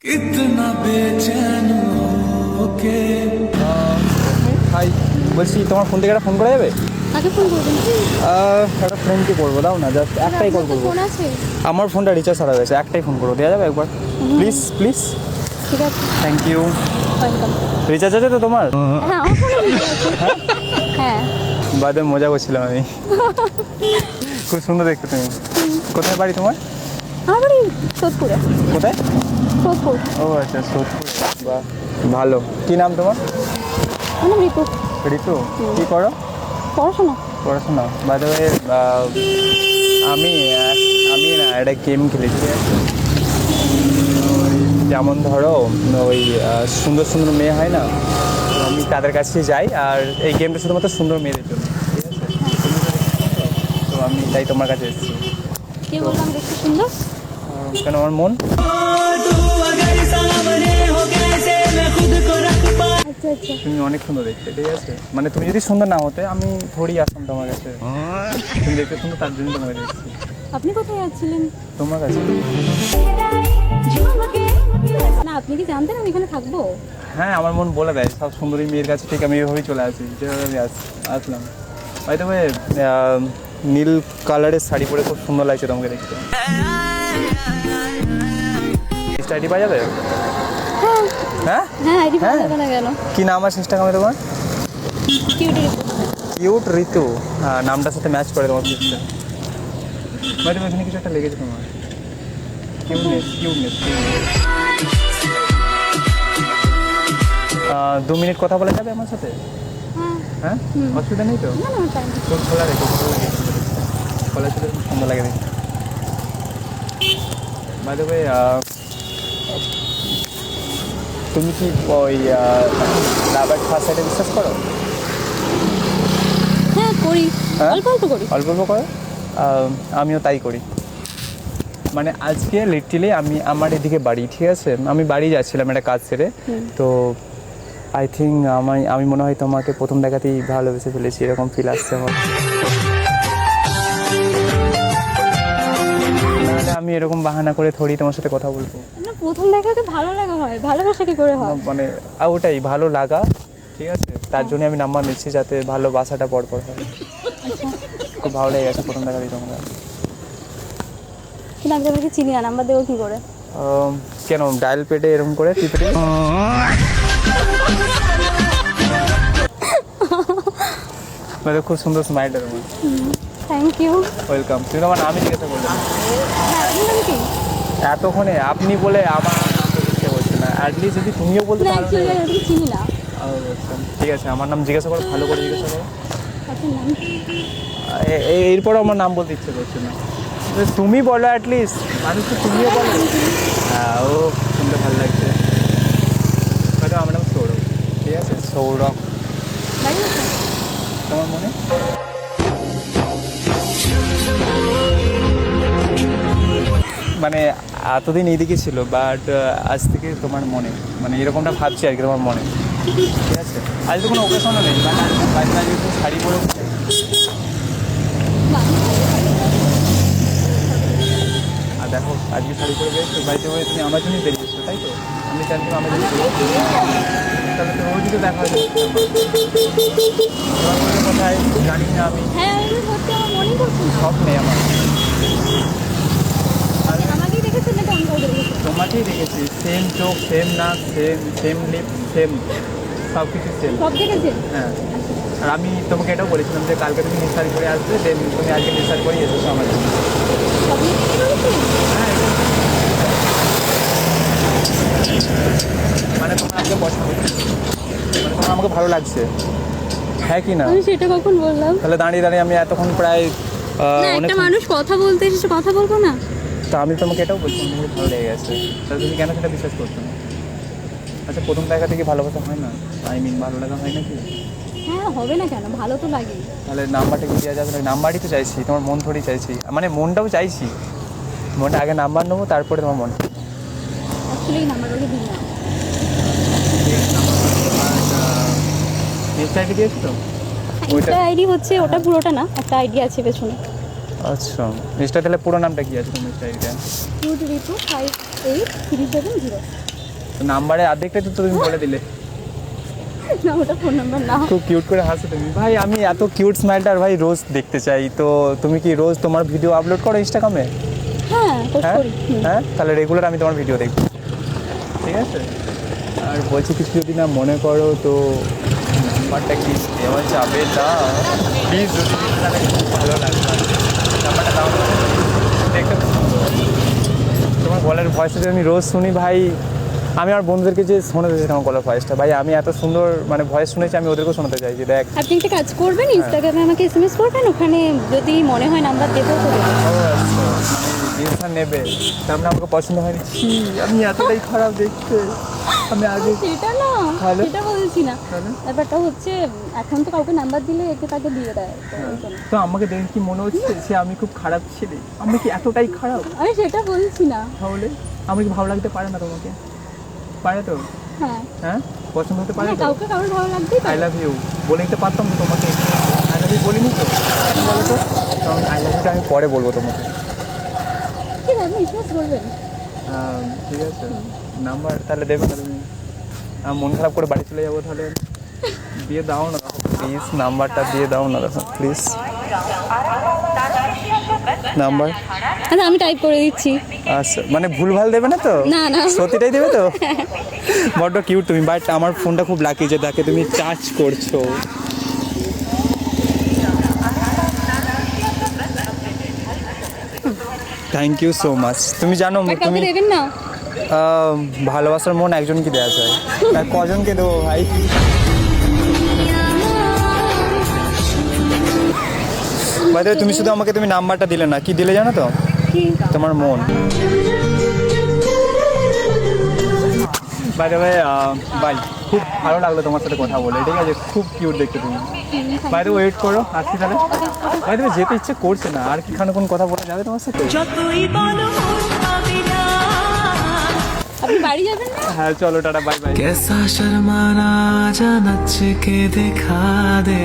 कितना बेचैन होके হাই, বলছি তোমার ফোন থেকে একটা ফোন করা যাবে? কাকে ফোন করবেন? একটা ফ্রেন্ডকে করবো, দাও না, জাস্ট একটাই কল করবো। ফোন আছে? আমার ফোনটা রিচার্জ হারা গেছে, একটাই ফোন করবো, দেওয়া যাবে একবার? প্লিজ প্লিজ, ঠিক আছে, থ্যাংক ইউ। ওয়েলকাম। রিচার্জ আছে তো তোমার? হ্যাঁ, আমার ফোনে রিচার্জ আছে। হ্যাঁ, বাদে মজা করছিলাম আমি। খুব সুন্দর দেখতে তুমি। কোথায় বাড়ি তোমার? আমার বাড়ি সোদপুরে। কোথায়? সোদপুর। ও আচ্ছা, সোদপুর। বাহ, ভালো। কি নাম তোমার? আমার নাম রিপু। ঋতু, কি করো? পড়াশোনা। পড়াশোনা। বাই দ্য ওয়ে, আমি আমি না একটা গেম খেলি, ঠিক আছে? ওই যেমন ধরো ওই সুন্দর সুন্দর মেয়ে হয় না, তো আমি তাদের কাছে যাই, আর এই গেমটা শুধুমাত্র সুন্দর মেয়েদের জন্য, ঠিক আছে? তো আমি তাই তোমার কাছে এসেছি। কে বললাম দেখতে সুন্দর? কেন, আমার মন। আচ্ছা আচ্ছা। তুমি অনেক সুন্দর দেখতে, ঠিক আছে? মানে তুমি যদি সুন্দর না হতে আমি থোড়ি আসতাম তোমার কাছে। তুমি দেখতে সুন্দর, তার জন্য তোমার কাছে এসেছি। আপনি কোথায় যাচ্ছিলেন? তোমার কাছে। না, আপনি কি জানতেন আমি এখানে থাকবো? হ্যাঁ, আমার মন বলে দেয় সব সুন্দরী মেয়ের কাছে, ঠিক আমি এভাবেই চলে আসি, যেভাবে আমি আসলাম। হয়তো নীল কালারের শাড়ি পরে খুব সুন্দর লাগছে তোমাকে দেখতে। আইডি পাওয়া যাবে? হ্যাঁ হ্যাঁ হ্যাঁ, আইডি পাওয়া হ্যাঁ। যাবে না কেন? কি নাম আছে ইনস্টাগ্রামে তোমার? কিউটি রিপু। কিউট ঋতু। হ্যাঁ, নামটার সাথে ম্যাচ করে তোমার ফেসটা। ম্যাডাম, এখানে কিছু একটা লেগেছে তোমার। Cuteness cuteness. 2 মিনিট কথা বলা যাবে আমার সাথে? হ্যাঁ। হ্যাঁ, অসুবিধা নেই তো? না না, টাইম। খুব ভালো লাগে, খুব ভালো লাগে। কলেজ খুব সুন্দর লাগে দেখতে। বাই দ্য ওয়ে, তুমি কি ওই লাভ এট ফার্স্ট সাইটে বিশ্বাস করো? হ্যাঁ, করি। হ্যাঁ? অল্প অল্প করি। অল্প অল্প করো? আমিও তাই করি। মানে আজকে লিটারালি আমার এদিকে বাড়ি, ঠিক আছে? আমি বাড়ি যাচ্ছিলাম একটা কাজ সেরে, তো আই থিঙ্ক আমি মনে হয় তোমাকে প্রথম দেখাতেই ভালোবেসে ফেলেছি, এরকম ফিল আসছে আমার। নাহলে আমি এরকম বাহানা করে থোড়ি তোমার সাথে কথা বলবো। না, প্রথম দেখাতে ভালো লাগা হয়, ভালোবাসা কি করে হয়? মানে ওটাই ভালো লাগা, ঠিক আছে? তার জন্য আমি নাম্বার নিচ্ছি, যাতে ভালোবাসাটা পরপর হয়। খুব ভালো লেগে গেছে প্রথম দেখাতেই তোমরা। কিন্তু আমি তোমাকে চিনি না, নাম্বার দেবো কি করে? কেন, ডায়াল পেটে এরকম করে টিপে মানে খুব সুন্দর স্মাইলটা তোমার। Thank you. ওয়েলকাম। তুমি তোমার নামই জিজ্ঞাসা করলে না। হ্যাঁ, আপনার নাম কি? এতক্ষণে আপনি বলে আমার নাম তো ইচ্ছে করছে না, অ্যাটলিস্ট যদি তুমিও বলতে না, পারো। অ্যাকচুয়ালি আমি ওকে চিনি না। ঠিক আছে, আমার নাম জিজ্ঞাসা করো, ভালো করে জিজ্ঞাসা করো। আপনার নাম কি? এরপরও আমার নাম বলতে ইচ্ছে করছে না। তুমি বলো অ্যাটলিস্ট, মানুষ তো তুমিও বলো। হ্যাঁ, ও শুনতে ভালো লাগছে। হয়তো আমার নাম সৌরভ, ঠিক আছে? সৌরভ। বাড়ি কোথায়? তোমার মনে মানে এতদিন এইদিকে ছিল, বাট আজ থেকে তোমার মনে, মানে এরকমটা ভাবছি আর কি, তোমার মনে, ঠিক আছে? আজ তো কোনো ওকেশনও নেই, বাট বাড়ি বাড়ি শাড়ি পরে আর দেখো আজকে শাড়ি পরে বেরোছো, বাড়িতে হয়ে তুমি আমার জন্যই বেরিয়েছো, তাই তো? আমি জানি তুমি আমার জন্য তাহলে তো রোজই তো দেখা হয়ে তোমার মনে কোথায় জানি না আমি। হ্যাঁ, আমি সত্যি আমার মনেই করছি না। সব নেই আমার। আমাকেই দেখেছেন নাকি অন্য কাউকে দেখেছেন? তোমাকেই দেখেছি, সেম চোখ, সেম নাক, সেম লিপ, সেম সব কিছু সেম। সব দেখেছেন? হ্যাঁ, আর আমি তোমাকে এটাও বলেছিলাম যে কালকে তুমি নিঃশ্বাস করে আসবে, দেন তুমি আজকে নিঃশ্বাস করেই এসেছো আমার জন্য। সব দেখেছেন? হ্যাঁ, মানে তোমার আজকে পছন্দ, মানে তোমার আমাকে ভালো লাগছে, হ্যাঁ কি না? আমি সেটা কখন বললাম? তাহলে দাঁড়িয়ে দাঁড়িয়ে আমি এতক্ষণ প্রায় না, অনেক, একটা মানুষ কথা বলতে এসে কথা বলবো না? তো আমি তোমাকে এটাও বলছি তোমাকে ভালো লেগে গেছে, তাহলে তুমি কেন সেটা বিশ্বাস করছো না? আচ্ছা, প্রথম দেখা থেকে ভালোবাসা হয় না? ভালো লাগা হয় নাকি? হ্যাঁ, হবে না কেন, ভালো তো লাগে। তাহলে নাম্বারটা কি দেওয়া যাবে না? নাম্বারই তো চাইছি, তোমার মন থোড়ি চাইছি, মানে মনটাও চাইছি। মনটা আগে নাম্বার নেবো, তারপরে তোমার মন। অ্যাকচুয়ালি নাম্বার ওকে দিই না। ইনস্টা আইডি দিয়েছো তো? একটা আইডি হচ্ছে, ওটা পুরোটা না, একটা আইডি আছে পেছনে। আচ্ছা, ইনস্টা তাহলে পুরো নামটা কি আছে তোমার ইনস্টা আইডিটা? কিউটি রিপু 5837 0। নাম্বারে অর্ধেকটাই তো তুমি বলে দিলে। না ওটা ফোন নাম্বার না। খুব কিউট করে হাসো তুমি ভাই। আমি এত কিউট স্মাইলটা আর ভাই রোজ দেখতে চাই। তো তুমি কি রোজ তোমার ভিডিও আপলোড করো ইনস্টাগ্রামে? হ্যাঁ পোস্ট হ্যাঁ করি। হ্যাঁ, তাহলে রেগুলার আমি তোমার ভিডিও দেখবো, ঠিক আছে? আর বলছি কিছু যদি না মনে করো তো নাম্বারটা কি দেওয়া যাবে না প্লিজ? যদি তাহলে খুব ভালো লাগবে। নাম্বারটা দাও না। দেখতে তোমার গলার ভয়েসটা আমি রোজ শুনি ভাই। আমি আমার বন্ধুদেরকে যে শোনাতে চাই আমার গলার ভয়েসটা ভাই, আমি এত সুন্দর মানে ভয়েস শুনেছি, আমি ওদেরকেও শোনাতে চাই যে দেখ। আপনি একটা কাজ করবেন, ইনস্টাগ্রামে আমাকে এসএমএস করবেন, ওখানে যদি মনে হয় নাম্বার দেবো তো দেবো। ডিসিশন নেবে তার মানে আমাকে পছন্দ হয়নি। ছি, আমি এতটাই খারাপ দেখতে। আমি আগে সেটা না, তাহলে? সেটা বলছি না। তাহলে? ব্যাপারটা হচ্ছে এখন তো কাউকে নাম্বার দিলে একে তাকে দিয়ে দেয়, তো ওই জন্য। তো আমাকে দেখে কি মনে হচ্ছে সে আমি খুব খারাপ ছেলে? আমি কি এতটাই খারাপ? আমি সেটা বলছি না। তাহলে আমার কি ভালো লাগতে পারে না তোমাকে? পারে তো? হ্যাঁ হ্যাঁ, পছন্দ হতে পারে হ্যাঁ, তো? কাউকে কারোর ভালো লাগতেই আই পারে। লাভ ইউ বলে দিতে পারতাম তো তোমাকে। আই লাভ ইউ বলিনি তো, বলো তো। কারণ আই লাভ ইউটা আমি পরে বলবো তোমাকে। ঠিক আছে, আপনি বিশ্বাস করবেন। ঠিক আছে, নাম্বার তাহলে দেবে না তুমি? আমি মন খারাপ করে বাড়ি চলে যাবো, তাহলে দিয়ে দাও না প্লিজ। নাম্বারটা দিয়ে দাও না প্লিজ, নাম্বার। আচ্ছা আমি টাইপ করে দিচ্ছি। আচ্ছা, মানে ভুলভাল দেবে না তো? না না সত্যিটাই দেবে তো? বড্ড কিউট তুমি, বাট আমার ফোনটা খুব লাকি যে তাকে তুমি চার্জ করছো। Thank you so much. তুমি জানো আর তুমি কাউকে দেবেন না? ভালোবাসার মন একজনকে দেওয়া যায়, আর কজনকে দেবো ভাই? বাই দ্য ওয়ে, তুমি শুধু আমাকে তুমি নাম্বারটা দিলে না, কি দিলে জানো তো? কি? তোমার মন। বাই দ্য ওয়ে বাই, খুব ভালো লাগলো তোমার সাথে কথা বলে, ঠিক আছে? খুব কিউট দেখতে তুমি। বাই দ্য ওয়েট করো, আসছি তাহলে। বাই দ্য ওয়ে যেতে ইচ্ছে করছে না, আর কি খানিকক্ষণ কথা বলা যাবে তোমার সাথে? আপনি বাড়ি যাবেন না? হ্যাঁ চলো, টাটা, বাই বাই। कैसा शर्माना जा नच के दिखा दे।